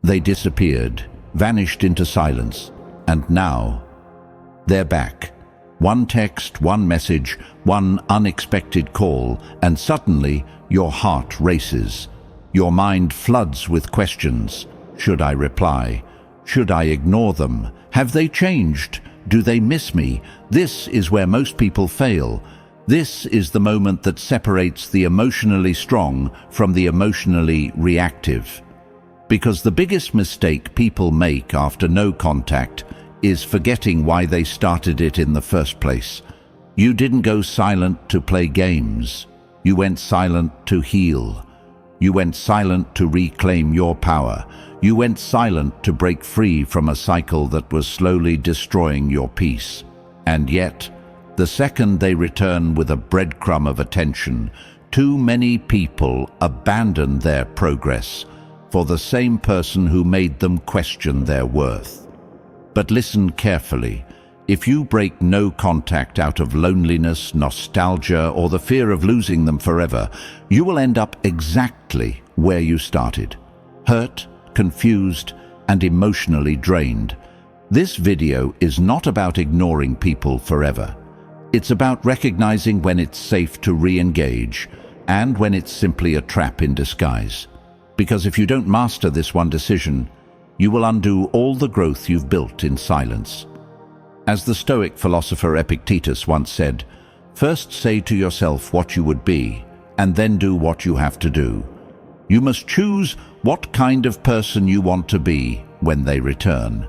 They disappeared, vanished into silence, and now they're back. One text, one message, one unexpected call, and suddenly your heart races. Your mind floods with questions. Should I reply? Should I ignore them? Have they changed? Do they miss me? This is where most people fail. This is the moment that separates the emotionally strong from the emotionally reactive. Because the biggest mistake people make after no contact is forgetting why they started it in the first place. You didn't go silent to play games. You went silent to heal. You went silent to reclaim your power. You went silent to break free from a cycle that was slowly destroying your peace. And yet, the second they return with a breadcrumb of attention, too many people abandon their progress for the same person who made them question their worth. But listen carefully. If you break no contact out of loneliness, nostalgia, or the fear of losing them forever, you will end up exactly where you started. Hurt, confused, and emotionally drained. This video is not about ignoring people forever. It's about recognizing when it's safe to re-engage and when it's simply a trap in disguise. Because if you don't master this one decision, you will undo all the growth you've built in silence. As the Stoic philosopher Epictetus once said, first say to yourself what you would be, and then do what you have to do. You must choose what kind of person you want to be when they return.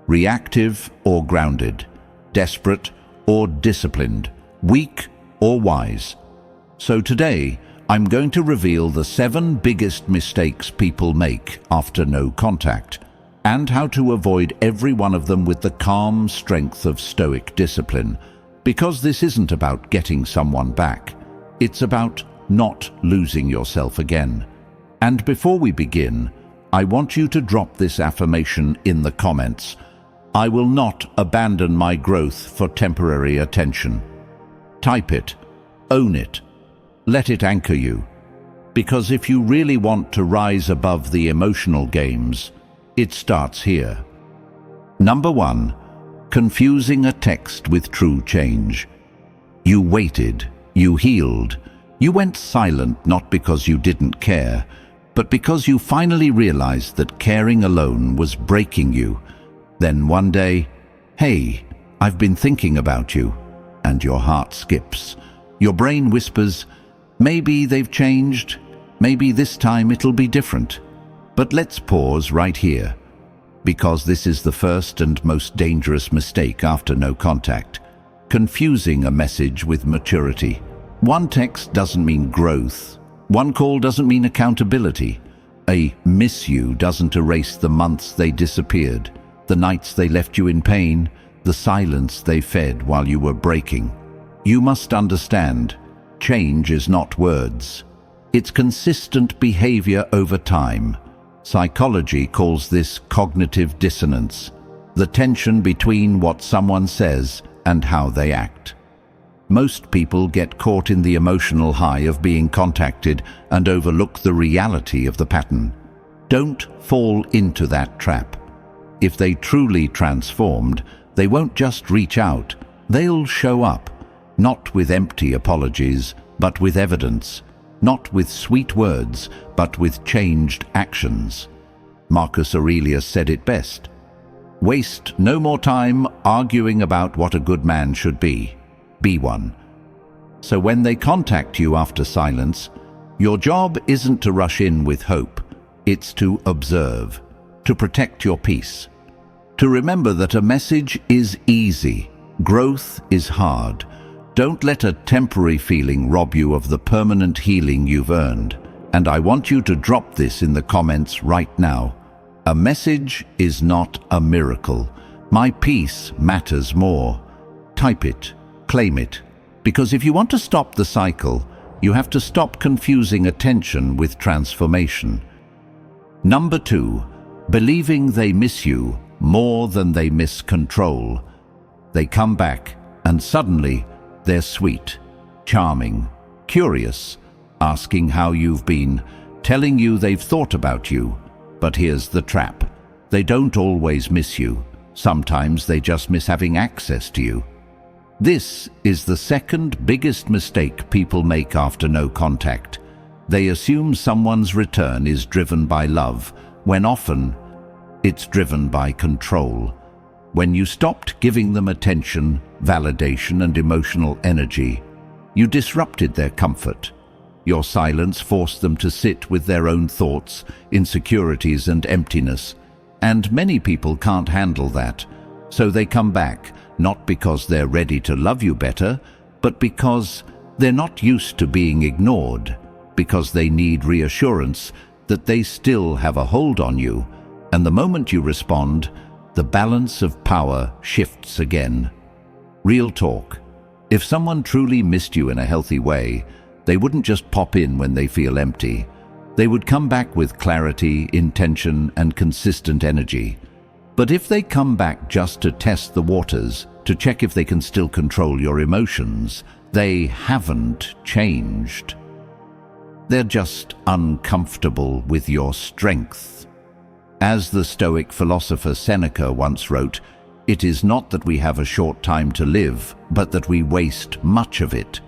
Reactive or grounded, desperate or disciplined, weak or wise. So today, I'm going to reveal the 7 biggest mistakes people make after no contact, and how to avoid every one of them with the calm strength of Stoic discipline. Because this isn't about getting someone back. It's about not losing yourself again. And before we begin, I want you to drop this affirmation in the comments. I will not abandon my growth for temporary attention. Type it, own it, let it anchor you. Because if you really want to rise above the emotional games, it starts here. Number 1, confusing a text with true change. You waited, you healed, you went silent not because you didn't care, but because you finally realized that caring alone was breaking you. Then one day, hey, I've been thinking about you, and your heart skips. Your brain whispers, maybe they've changed, maybe this time it'll be different. But let's pause right here, because this is the first and most dangerous mistake after no contact. Confusing a message with maturity. One text doesn't mean growth. One call doesn't mean accountability. A miss you doesn't erase the months they disappeared, the nights they left you in pain, the silence they fed while you were breaking. You must understand, change is not words. It's consistent behavior over time. Psychology calls this cognitive dissonance, the tension between what someone says and how they act. Most people get caught in the emotional high of being contacted and overlook the reality of the pattern. Don't fall into that trap. If they truly transformed, they won't just reach out, they'll show up, not with empty apologies, but with evidence. Not with sweet words, but with changed actions. Marcus Aurelius said it best. Waste no more time arguing about what a good man should be. Be one. So when they contact you after silence, your job isn't to rush in with hope. It's to observe, to protect your peace, to remember that a message is easy, growth is hard. Don't let a temporary feeling rob you of the permanent healing you've earned. And I want you to drop this in the comments right now. A message is not a miracle. My peace matters more. Type it, claim it. Because if you want to stop the cycle, you have to stop confusing attention with transformation. Number 2, believing they miss you more than they miss control. They come back and suddenly they're sweet, charming, curious, asking how you've been, telling you they've thought about you. But here's the trap. They don't always miss you. Sometimes they just miss having access to you. This is the second biggest mistake people make after no contact. They assume someone's return is driven by love, when often it's driven by control. When you stopped giving them attention, validation, and emotional energy, you disrupted their comfort. Your silence forced them to sit with their own thoughts, insecurities, and emptiness. And many people can't handle that, so they come back, not because they're ready to love you better, but because they're not used to being ignored, because they need reassurance that they still have a hold on you, and the moment you respond, the balance of power shifts again. Real talk. If someone truly missed you in a healthy way, they wouldn't just pop in when they feel empty. They would come back with clarity, intention, and consistent energy. But if they come back just to test the waters, to check if they can still control your emotions, they haven't changed. They're just uncomfortable with your strength. As the Stoic philosopher Seneca once wrote, "It is not that we have a short time to live, but that we waste much of it."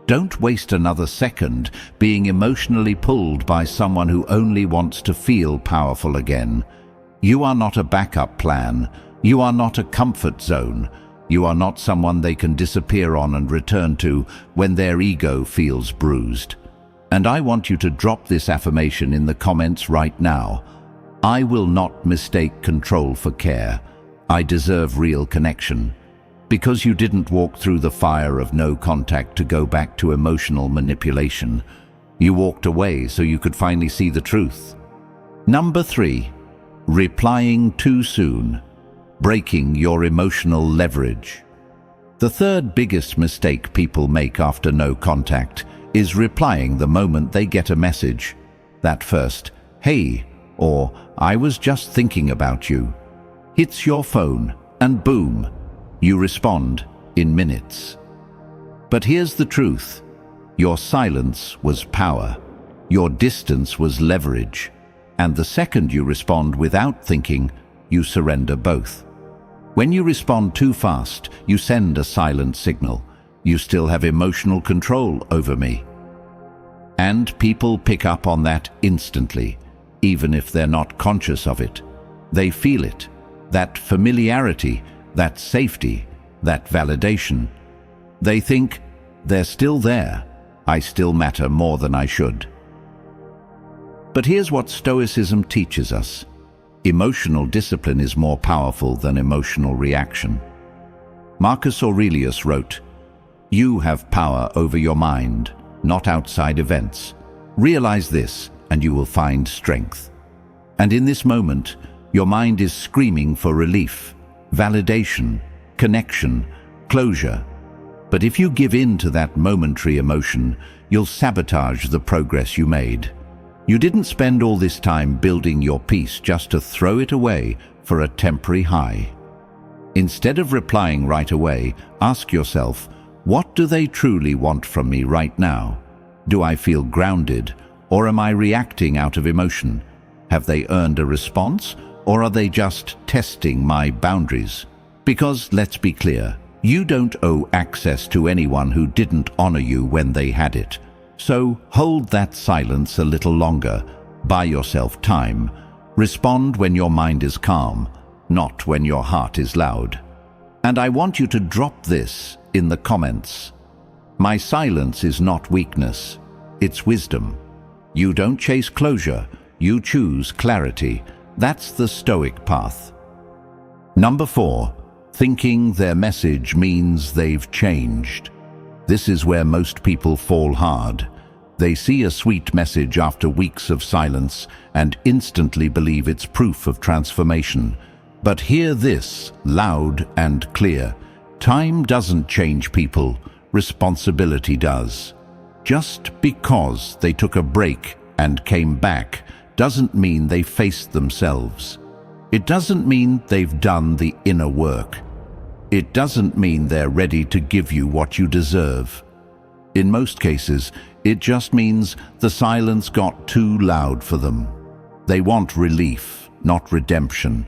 Don't waste another second being emotionally pulled by someone who only wants to feel powerful again. You are not a backup plan. You are not a comfort zone. You are not someone they can disappear on and return to when their ego feels bruised. And I want you to drop this affirmation in the comments right now. I will not mistake control for care. I deserve real connection. Because you didn't walk through the fire of no contact to go back to emotional manipulation. You walked away so you could finally see the truth. Number 3, replying too soon, breaking your emotional leverage. The third biggest mistake people make after no contact is replying the moment they get a message. That first, "Hey," or "I was just thinking about you," hits your phone, and boom, you respond in minutes. But here's the truth. Your silence was power. Your distance was leverage. And the second you respond without thinking, you surrender both. When you respond too fast, you send a silent signal. You still have emotional control over me. And people pick up on that instantly, even if they're not conscious of it. They feel it. That familiarity, that safety, that validation. They think, they're still there. I still matter more than I should. But here's what Stoicism teaches us. Emotional discipline is more powerful than emotional reaction. Marcus Aurelius wrote, "You have power over your mind, not outside events. Realize this, and you will find strength." And in this moment, your mind is screaming for relief, validation, connection, closure. But if you give in to that momentary emotion, you'll sabotage the progress you made. You didn't spend all this time building your peace just to throw it away for a temporary high. Instead of replying right away, ask yourself, what do they truly want from me right now? Do I feel grounded, or am I reacting out of emotion? Have they earned a response, or are they just testing my boundaries? Because, let's be clear, you don't owe access to anyone who didn't honor you when they had it. So hold that silence a little longer. Buy yourself time. Respond when your mind is calm, not when your heart is loud. And I want you to drop this in the comments. My silence is not weakness, it's wisdom. You don't chase closure, you choose clarity. That's the Stoic path. Number 4, thinking their message means they've changed. This is where most people fall hard. They see a sweet message after weeks of silence and instantly believe it's proof of transformation. But hear this loud and clear. Time doesn't change people, responsibility does. Just because they took a break and came back doesn't mean they faced themselves. It doesn't mean they've done the inner work. It doesn't mean they're ready to give you what you deserve. In most cases, it just means the silence got too loud for them. They want relief, not redemption.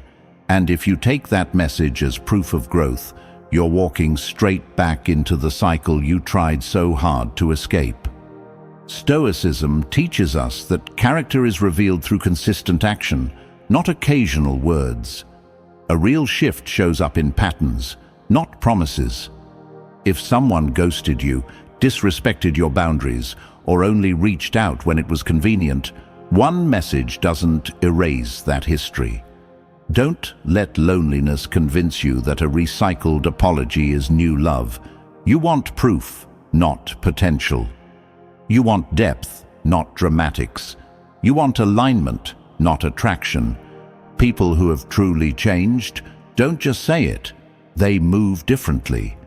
And if you take that message as proof of growth, you're walking straight back into the cycle you tried so hard to escape. Stoicism teaches us that character is revealed through consistent action, not occasional words. A real shift shows up in patterns, not promises. If someone ghosted you, disrespected your boundaries, or only reached out when it was convenient, one message doesn't erase that history. Don't let loneliness convince you that a recycled apology is new love. You want proof, not potential. You want depth, not dramatics. You want alignment, not attraction. People who have truly changed don't just say it. They move differently.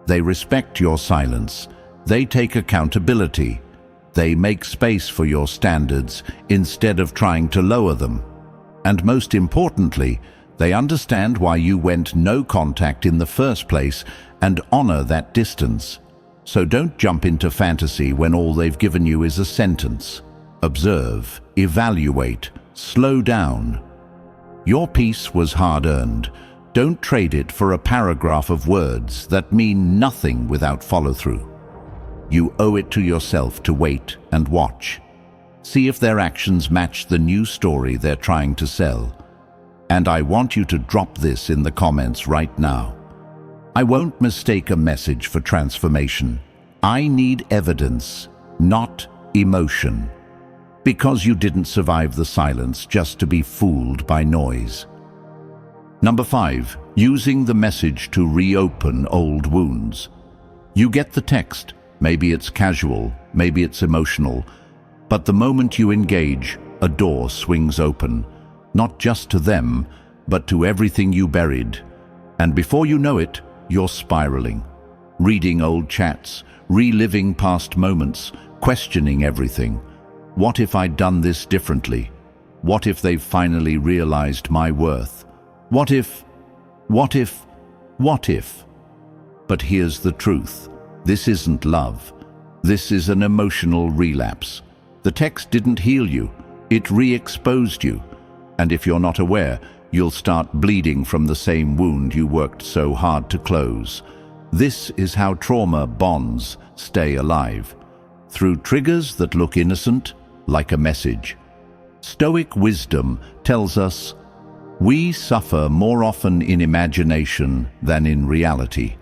They respect your silence. They take accountability. They make space for your standards instead of trying to lower them. And most importantly, they understand why you went no contact in the first place and honor that distance. So don't jump into fantasy when all they've given you is a sentence. Observe, evaluate, slow down. Your peace was hard-earned. Don't trade it for a paragraph of words that mean nothing without follow-through. You owe it to yourself to wait and watch. See if their actions match the new story they're trying to sell. And I want you to drop this in the comments right now. I won't mistake a message for transformation. I need evidence, not emotion. Because you didn't survive the silence just to be fooled by noise. Number 5, using the message to reopen old wounds. You get the text. Maybe it's casual, maybe it's emotional, but the moment you engage, a door swings open, not just to them, but to everything you buried. And before you know it, you're spiraling, reading old chats, reliving past moments, questioning everything. What if I'd done this differently? What if they've finally realized my worth? What if? But here's the truth. This isn't love. This is an emotional relapse. The text didn't heal you. It re-exposed you. And if you're not aware, you'll start bleeding from the same wound you worked so hard to close. This is how trauma bonds stay alive. Through triggers that look innocent, like a message. Stoic wisdom tells us, we suffer more often in imagination than in reality.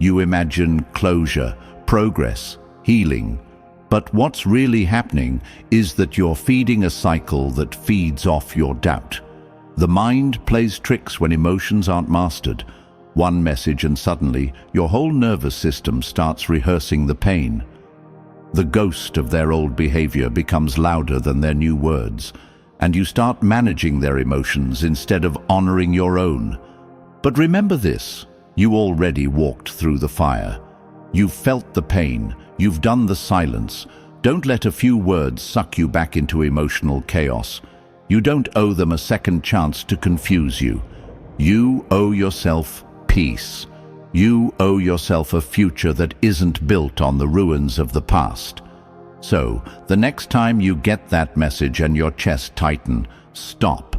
You imagine closure, progress, healing. But what's really happening is that you're feeding a cycle that feeds off your doubt. The mind plays tricks when emotions aren't mastered. One message and suddenly your whole nervous system starts rehearsing the pain. The ghost of their old behavior becomes louder than their new words, and you start managing their emotions instead of honoring your own. But remember this, you already walked through the fire. You've felt the pain, you've done the silence. Don't let a few words suck you back into emotional chaos. You don't owe them a second chance to confuse you. You owe yourself peace. You owe yourself a future that isn't built on the ruins of the past. So, the next time you get that message and your chest tighten, stop,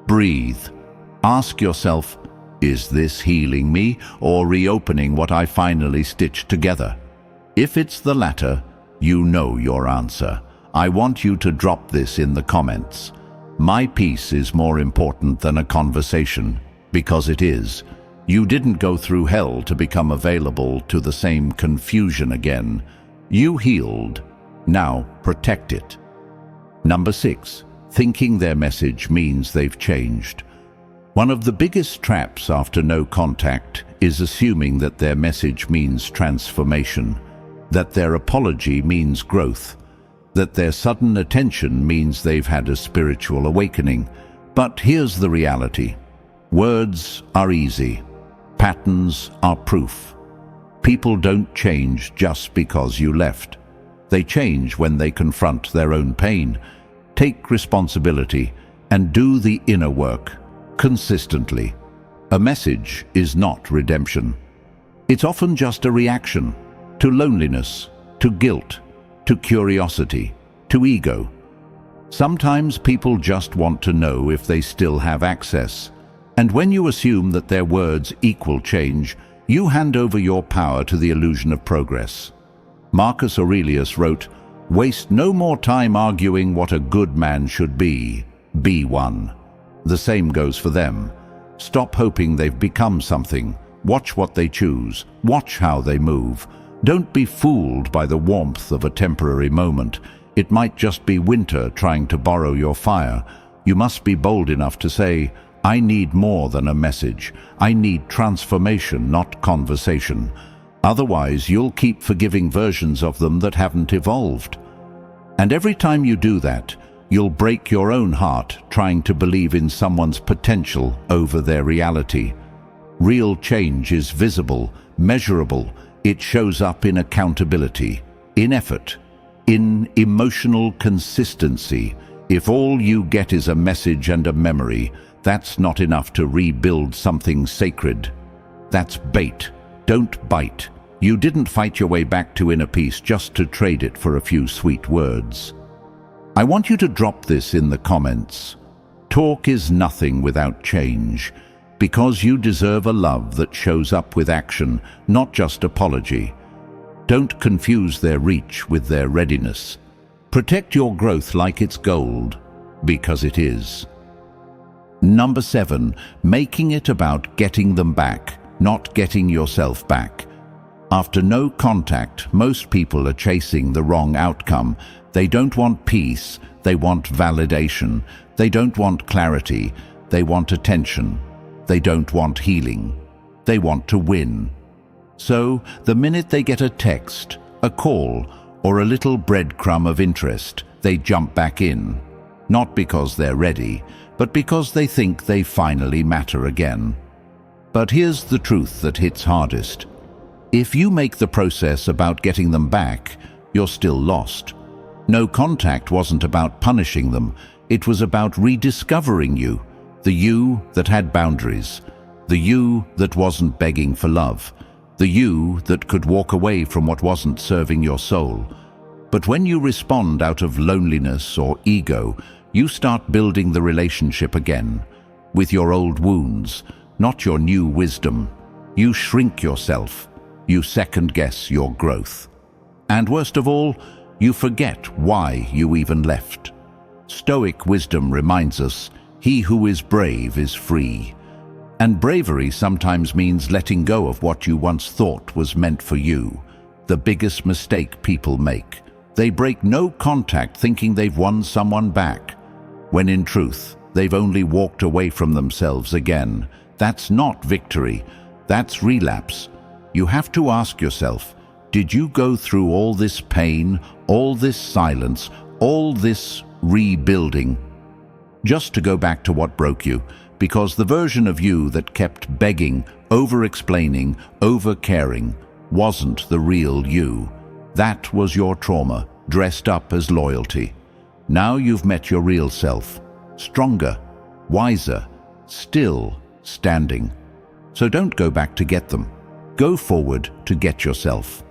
breathe. Ask yourself, is this healing me or reopening what I finally stitched together? If it's the latter, you know your answer. I want you to drop this in the comments. My peace is more important than a conversation, because it is. You didn't go through hell to become available to the same confusion again. You healed. Now protect it. Number 6, thinking their message means they've changed. One of the biggest traps after no contact is assuming that their message means transformation, that their apology means growth, that their sudden attention means they've had a spiritual awakening. But here's the reality. Words are easy. Patterns are proof. People don't change just because you left. They change when they confront their own pain, take responsibility, and do the inner work consistently. A message is not redemption. It's often just a reaction to loneliness, to guilt, to curiosity, to ego. Sometimes people just want to know if they still have access. And when you assume that their words equal change, you hand over your power to the illusion of progress. Marcus Aurelius wrote, "Waste no more time arguing what a good man should be one." The same goes for them. Stop hoping they've become something. Watch what they choose. Watch how they move. Don't be fooled by the warmth of a temporary moment. It might just be winter trying to borrow your fire. You must be bold enough to say, "I need more than a message. I need transformation, not conversation." Otherwise, you'll keep forgiving versions of them that haven't evolved. And every time you do that, you'll break your own heart trying to believe in someone's potential over their reality. Real change is visible, measurable. It shows up in accountability, in effort, in emotional consistency. If all you get is a message and a memory, that's not enough to rebuild something sacred. That's bait. Don't bite. You didn't fight your way back to inner peace just to trade it for a few sweet words. I want you to drop this in the comments. Talk is nothing without change, because you deserve a love that shows up with action, not just apology. Don't confuse their reach with their readiness. Protect your growth like it's gold, because it is. Number 7, making it about getting them back, not getting yourself back. After no contact, most people are chasing the wrong outcome. They don't want peace, they want validation. They don't want clarity, they want attention. They don't want healing, they want to win. So, the minute they get a text, a call, or a little breadcrumb of interest, they jump back in. Not because they're ready, but because they think they finally matter again. But here's the truth that hits hardest. If you make the process about getting them back, you're still lost. No contact wasn't about punishing them, it was about rediscovering you. The you that had boundaries. The you that wasn't begging for love. The you that could walk away from what wasn't serving your soul. But when you respond out of loneliness or ego, you start building the relationship again, with your old wounds, not your new wisdom. You shrink yourself. You second-guess your growth. And worst of all, you forget why you even left. Stoic wisdom reminds us, he who is brave is free. And bravery sometimes means letting go of what you once thought was meant for you. The biggest mistake people make. They break no contact thinking they've won someone back, when in truth, they've only walked away from themselves again. That's not victory, that's relapse. You have to ask yourself, did you go through all this pain, all this silence, all this rebuilding, just to go back to what broke you? Because the version of you that kept begging, over-explaining, over-caring, wasn't the real you. That was your trauma, dressed up as loyalty. Now you've met your real self, stronger, wiser, still standing. So don't go back to get them. Go forward to get yourself.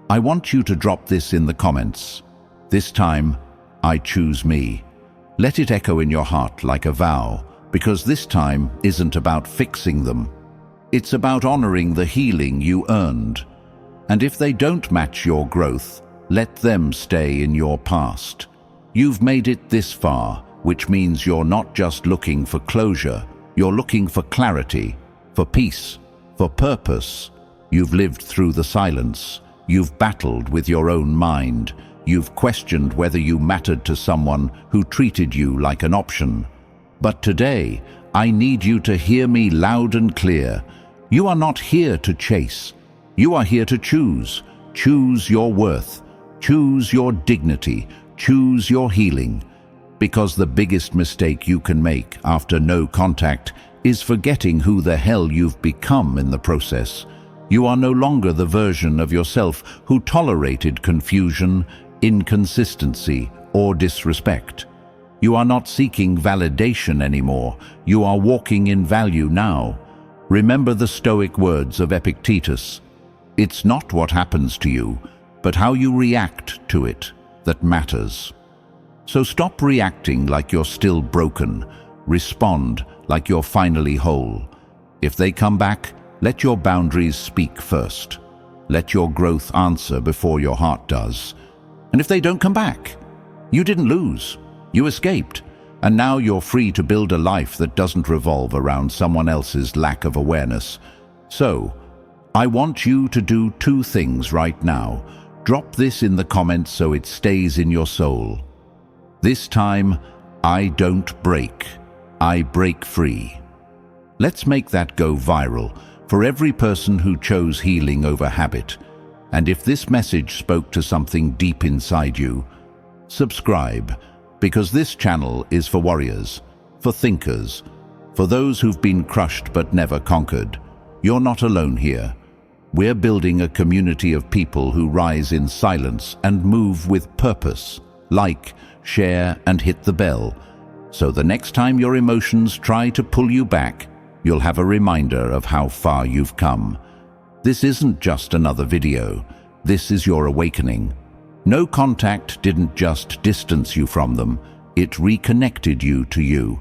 I want you to drop this in the comments. This time, I choose me. Let it echo in your heart like a vow, because this time isn't about fixing them. It's about honoring the healing you earned. And if they don't match your growth, let them stay in your past. You've made it this far, which means you're not just looking for closure, you're looking for clarity, for peace, for purpose. You've lived through the silence. You've battled with your own mind. You've questioned whether you mattered to someone who treated you like an option. But today, I need you to hear me loud and clear. You are not here to chase. You are here to choose. Choose your worth. Choose your dignity. Choose your healing. Because the biggest mistake you can make after no contact is forgetting who the hell you've become in the process. You are no longer the version of yourself who tolerated confusion, inconsistency, or disrespect. You are not seeking validation anymore. You are walking in value now. Remember the Stoic words of Epictetus. It's not what happens to you, but how you react to it that matters. So stop reacting like you're still broken. Respond like you're finally whole. If they come back, let your boundaries speak first. Let your growth answer before your heart does. And if they don't come back, you didn't lose. You escaped. And now you're free to build a life that doesn't revolve around someone else's lack of awareness. So, I want you to do two things right now. Drop this in the comments so it stays in your soul. This time, I don't break. I break free. Let's make that go viral for every person who chose healing over habit. And if this message spoke to something deep inside you, subscribe, because this channel is for warriors, for thinkers, for those who've been crushed but never conquered. You're not alone here. We're building a community of people who rise in silence and move with purpose. Like, share, and hit the bell. So the next time your emotions try to pull you back, you'll have a reminder of how far you've come. This isn't just another video. This is your awakening. No contact didn't just distance you from them, it reconnected you to you.